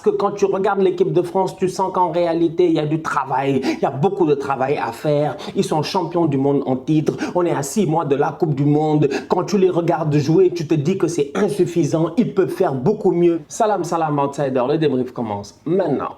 que quand tu regardes l'équipe de France, tu sens qu'en réalité, il y a du travail. Il y a beaucoup de travail à faire. Ils sont champions du monde en titre. On est à 6 mois de la Coupe du Monde. Quand tu les regardes jouer, tu te dis que c'est insuffisant. Ils peuvent faire beaucoup mieux. Salam, salam, outsider. Le débrief commence maintenant.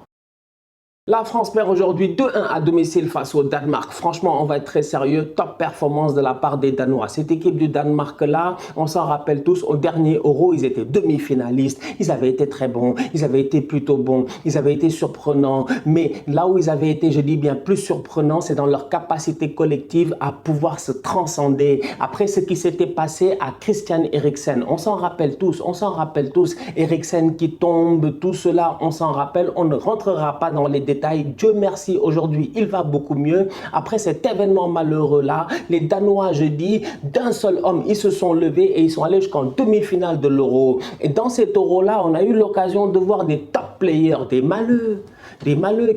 La France perd aujourd'hui 2-1 à domicile face au Danemark. Franchement, on va être très sérieux. Top performance de la part des Danois. Cette équipe du Danemark-là, on s'en rappelle tous, au dernier Euro, ils étaient demi-finalistes. Ils avaient été très bons. Ils avaient été plutôt bons. Ils avaient été surprenants. Mais là où ils avaient été, je dis bien, plus surprenants, c'est dans leur capacité collective à pouvoir se transcender. Après ce qui s'était passé à Christian Eriksen, on s'en rappelle tous. On s'en rappelle tous. Eriksen qui tombe, tout cela, on s'en rappelle. On ne rentrera pas dans les détails. Dieu merci, aujourd'hui, il va beaucoup mieux. Après cet événement malheureux-là, les Danois, je dis, d'un seul homme, ils se sont levés et ils sont allés jusqu'en demi-finale de l'Euro. Et dans cet Euro-là, on a eu l'occasion de voir des top players, des Maleux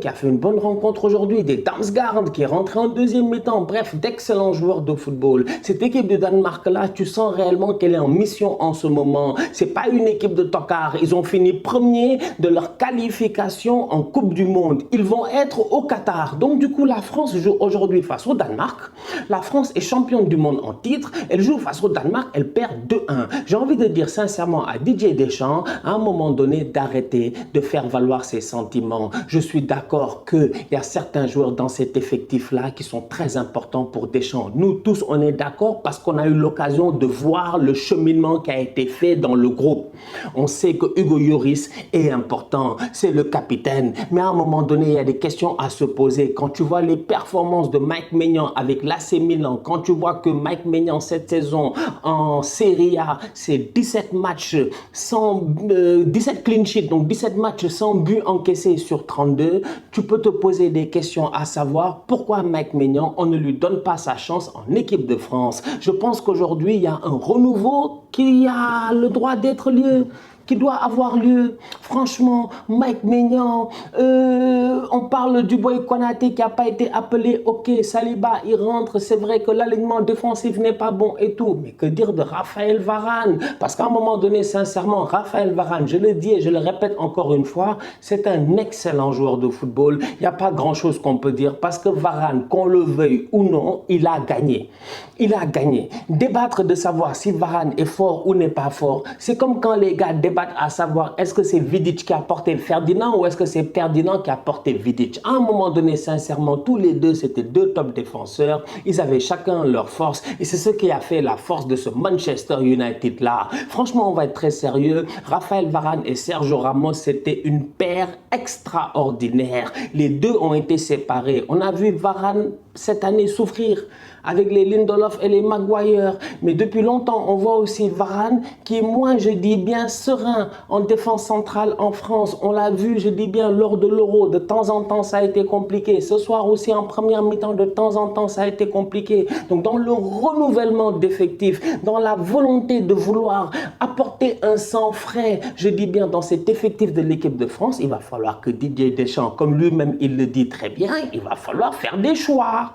qui a fait une bonne rencontre aujourd'hui, des Damsgaard qui est rentré en deuxième mi-temps, bref, d'excellents joueurs de football. Cette équipe de Danemark-là, tu sens réellement qu'elle est en mission en ce moment. C'est pas une équipe de tocards. Ils ont fini premier de leur qualification en Coupe du Monde. Ils vont être au Qatar. Donc du coup, la France joue aujourd'hui face au Danemark. La France est championne du monde en titre. Elle joue face au Danemark, elle perd 2-1. J'ai envie de dire sincèrement à Didier Deschamps, à un moment donné, d'arrêter de faire valoir ses sentiments. Je suis d'accord qu'il y a certains joueurs dans cet effectif-là qui sont très importants pour Deschamps. Nous tous, on est d'accord parce qu'on a eu l'occasion de voir le cheminement qui a été fait dans le groupe. On sait que Hugo Lloris est important, c'est le capitaine. Mais à un moment donné, il y a des questions à se poser. Quand tu vois les performances de Mike Maignan avec l'AC Milan, quand tu vois que Mike Maignan cette saison en Serie A, c'est 17 matchs sans 17 clean sheets, donc 17 matchs sans but encaissé sur 32, tu peux te poser des questions à savoir pourquoi Mike Maignan, on ne lui donne pas sa chance en équipe de France. Je pense qu'aujourd'hui, il y a un renouveau qui a le droit d'être lieu, qui doit avoir lieu. Franchement, Mike Maignan, on parle du Boy Konaté qui n'a pas été appelé. Ok, Saliba, il rentre. C'est vrai que l'alignement défensif n'est pas bon et tout. Mais que dire de Raphaël Varane? Parce qu'à un moment donné, sincèrement, Raphaël Varane, je le dis et je le répète encore une fois, c'est un excellent joueur de football. Il n'y a pas grand-chose qu'on peut dire parce que Varane, qu'on le veuille ou non, il a gagné. Il a gagné. Débattre de savoir si Varane est fort ou n'est pas fort, c'est comme quand les gars débattent à savoir est-ce que c'est Vidic qui a porté Ferdinand ou est-ce que c'est Ferdinand qui a porté Vidic. À un moment donné, sincèrement, tous les deux, c'était deux top défenseurs. Ils avaient chacun leur force et c'est ce qui a fait la force de ce Manchester United-là. Franchement, on va être très sérieux. Raphaël Varane et Sergio Ramos, c'était une paire extraordinaire. Les deux ont été séparés. On a vu Varane cette année souffrir avec les Lindelof et les Maguire. Mais depuis longtemps, on voit aussi Varane qui est moins, je dis bien, serein en défense centrale en France. On l'a vu, je dis bien, lors de l'Euro. De temps en temps, ça a été compliqué. Ce soir aussi, en première mi-temps, de temps en temps, ça a été compliqué. Donc, dans le renouvellement d'effectifs, dans la volonté de vouloir apporter un sang frais, je dis bien, dans cet effectif de l'équipe de France, il va falloir que Didier Deschamps, comme lui-même, il le dit très bien, il va falloir faire des choix.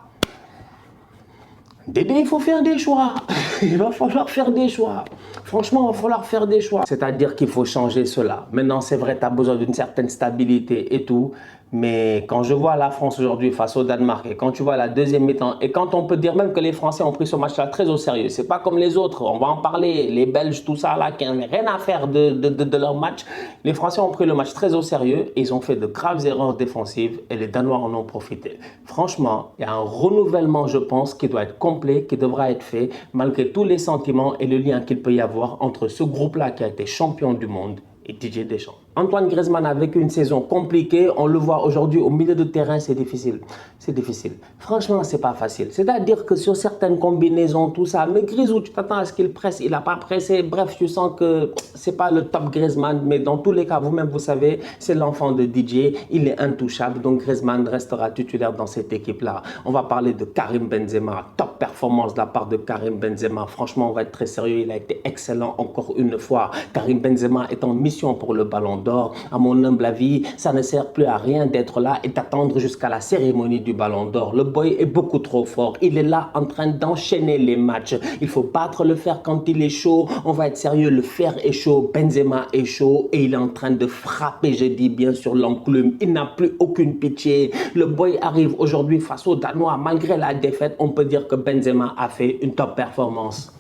Dédé, il faut faire des choix. Il va falloir faire des choix. Franchement, il va falloir faire des choix. C'est-à-dire qu'il faut changer cela. Maintenant, c'est vrai, tu as besoin d'une certaine stabilité et tout. Mais quand je vois la France aujourd'hui face au Danemark et quand tu vois la deuxième mi-temps et quand on peut dire même que les Français ont pris ce match-là très au sérieux, c'est pas comme les autres, on va en parler, les Belges, tout ça là, qui n'ont rien à faire de leur match. Les Français ont pris le match très au sérieux et ils ont fait de graves erreurs défensives et les Danois en ont profité. Franchement, il y a un renouvellement, je pense, qui doit être complet, qui devra être fait malgré tous les sentiments et le lien qu'il peut y avoir entre ce groupe-là qui a été champion du monde et Didier Deschamps. Antoine Griezmann a vécu une saison compliquée. On le voit aujourd'hui au milieu de terrain, c'est difficile. C'est difficile. Franchement, c'est pas facile. C'est-à-dire que sur certaines combinaisons, tout ça, mais Grisou, tu t'attends à ce qu'il presse. Il n'a pas pressé. Bref, tu sens que c'est pas le top Griezmann. Mais dans tous les cas, vous-même, vous savez, c'est l'enfant de Didier. Il est intouchable. Donc Griezmann restera titulaire dans cette équipe-là. On va parler de Karim Benzema. Top performance de la part de Karim Benzema. Franchement, on va être très sérieux. Il a été excellent encore une fois. Karim Benzema est en mission pour le ballon d'Or. À mon humble avis, ça ne sert plus à rien d'être là et d'attendre jusqu'à la cérémonie du Ballon d'Or. Le boy est beaucoup trop fort. Il est là en train d'enchaîner les matchs. Il faut battre le fer quand il est chaud. On va être sérieux, le fer est chaud, Benzema est chaud et il est en train de frapper, je dis bien, sur l'enclume. Il n'a plus aucune pitié. Le boy arrive aujourd'hui face aux Danois. Malgré la défaite, on peut dire que Benzema a fait une top performance.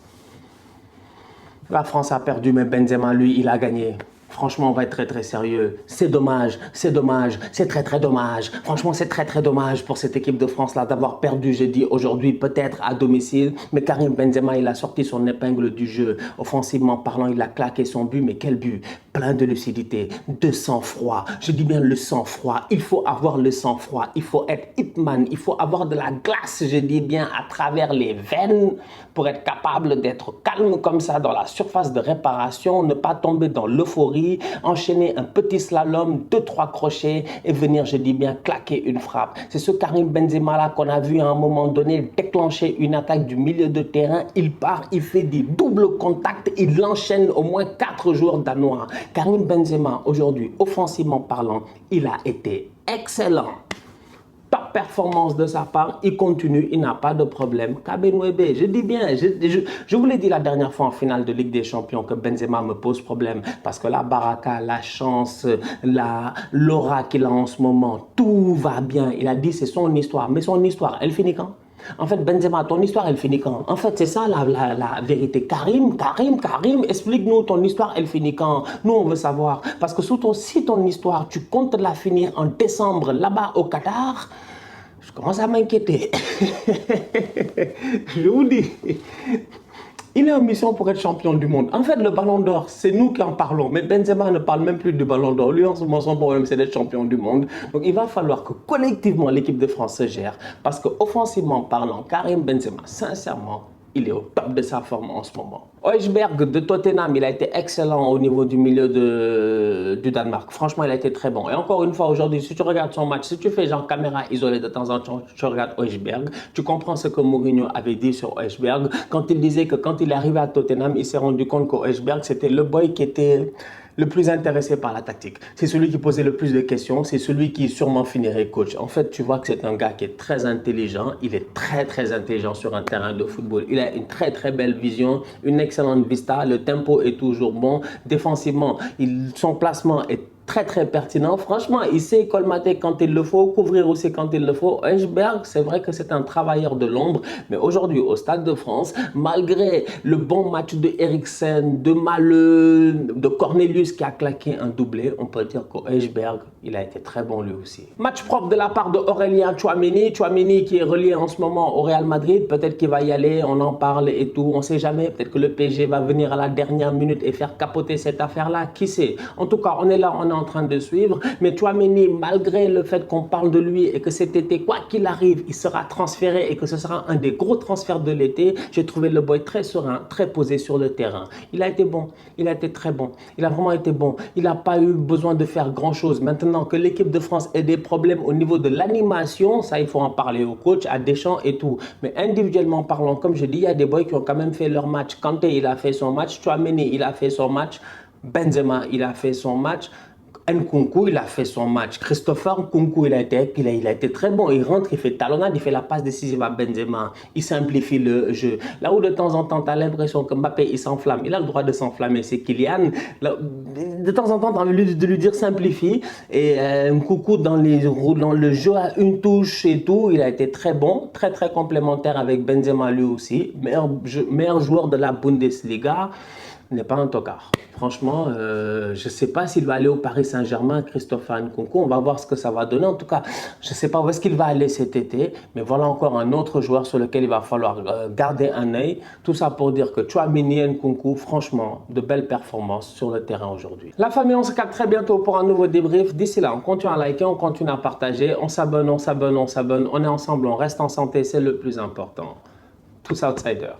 La France a perdu, mais Benzema, lui, il a gagné. Franchement, on va être très sérieux. C'est dommage, c'est très dommage. Franchement, c'est très dommage pour cette équipe de France-là d'avoir perdu, je dis aujourd'hui, peut-être à domicile. Mais Karim Benzema, il a sorti son épingle du jeu. Offensivement parlant, il a claqué son but. Mais quel but! Plein de lucidité, de sang-froid. Je dis bien le sang-froid. Il faut avoir le sang-froid. Il faut être hitman. Il faut avoir de la glace, je dis bien, à travers les veines pour être capable d'être calme comme ça dans la surface de réparation, ne pas tomber dans l'euphorie, enchaîner un petit slalom, 2-3 crochets et venir, je dis bien, claquer une frappe. C'est ce Karim Benzema là qu'on a vu à un moment donné déclencher une attaque du milieu de terrain. Il part, il fait des doubles contacts, il enchaîne au moins 4 joueurs danois. Karim Benzema, aujourd'hui, offensivement parlant, il a été excellent. Top performance de sa part, il continue, il n'a pas de problème. Kabenwebe, je dis bien, je vous l'ai dit la dernière fois en finale de Ligue des Champions que Benzema me pose problème parce que la baraka, la chance, l'aura qu'il a en ce moment, tout va bien. Il a dit c'est son histoire, mais son histoire, elle finit quand? En fait, Benzema, ton histoire, elle finit quand? En fait, c'est ça la vérité. Karim, explique-nous ton histoire, elle finit quand? Nous, on veut savoir. Parce que si ton histoire, tu comptes la finir en décembre, là-bas au Qatar, je commence à m'inquiéter. Je vous dis. Il est en mission pour être champion du monde. En fait, le Ballon d'Or, c'est nous qui en parlons. Mais Benzema ne parle même plus du Ballon d'Or. Lui, en ce moment, son problème, c'est d'être champion du monde. Donc, il va falloir que collectivement, l'équipe de France se gère. Parce qu'offensivement parlant, Karim Benzema, sincèrement, il est au top de sa forme en ce moment. Højbjerg de Tottenham, il a été excellent au niveau du milieu du Danemark. Franchement, il a été très bon. Et encore une fois, aujourd'hui, si tu regardes son match, si tu fais genre caméra isolée de temps en temps, tu regardes Højbjerg, tu comprends ce que Mourinho avait dit sur Højbjerg quand il disait que quand il est arrivé à Tottenham, il s'est rendu compte que Højbjerg, c'était le boy qui était le plus intéressé par la tactique. C'est celui qui posait le plus de questions, c'est celui qui sûrement finirait coach. En fait, tu vois que c'est un gars qui est très intelligent, il est très intelligent sur un terrain de football. Il a une très belle vision, une excellente vista, le tempo est toujours bon. Défensivement, son placement est très pertinent. Franchement, il sait colmater quand il le faut, couvrir aussi quand il le faut. Højbjerg, c'est vrai que c'est un travailleur de l'ombre, mais aujourd'hui, au Stade de France, malgré le bon match de Eriksen, de Maleux, de Cornelius qui a claqué un doublé, on peut dire que Højbjerg, il a été très bon lui aussi. Match propre de la part de Aurélien Tchouaméni. Tchouaméni qui est relié en ce moment au Real Madrid. Peut-être qu'il va y aller, on en parle et tout. On ne sait jamais. Peut-être que le PSG va venir à la dernière minute et faire capoter cette affaire-là. Qui sait? En tout cas, on est là, on est en train de suivre. Mais Tchouaméni, malgré le fait qu'on parle de lui et que cet été, quoi qu'il arrive, il sera transféré et que ce sera un des gros transferts de l'été, j'ai trouvé le boy très serein, très posé sur le terrain. Il a été bon. Il a été très bon. Il a vraiment été bon. Il n'a pas eu besoin de faire grand-chose. Maintenant, que l'équipe de France ait des problèmes au niveau de l'animation, ça il faut en parler au coach, à Deschamps et tout. Mais individuellement parlant, comme je dis, il y a des boys qui ont quand même fait leur match. Kanté, il a fait son match. Tchouaméni, il a fait son match. Benzema, il a fait son match. Nkunku, il a fait son match. Christopher Nkunku, il a été très bon. Il rentre, il fait talonnade, il fait la passe décisive à Benzema. Il simplifie le jeu. Là où de temps en temps, tu as l'impression que Mbappé, il s'enflamme. Il a le droit de s'enflammer, c'est Kylian. Là, de temps en temps, tu as envie de lui dire simplifie. Et Nkunku, dans le jeu à une touche et tout, il a été très bon. Très complémentaire avec Benzema lui aussi. Meilleur joueur de la Bundesliga. N'est pas un tocard. Franchement, je ne sais pas s'il va aller au Paris Saint-Germain, Christopher Nkunku. On va voir ce que ça va donner. En tout cas, je ne sais pas où est-ce qu'il va aller cet été. Mais voilà encore un autre joueur sur lequel il va falloir garder un œil. Tout ça pour dire que Tchouaméni et Nkunku, franchement, de belles performances sur le terrain aujourd'hui. La famille, on se capte très bientôt pour un nouveau débrief. D'ici là, on continue à liker, on continue à partager. On s'abonne. On est ensemble, on reste en santé. C'est le plus important. Tous outsiders.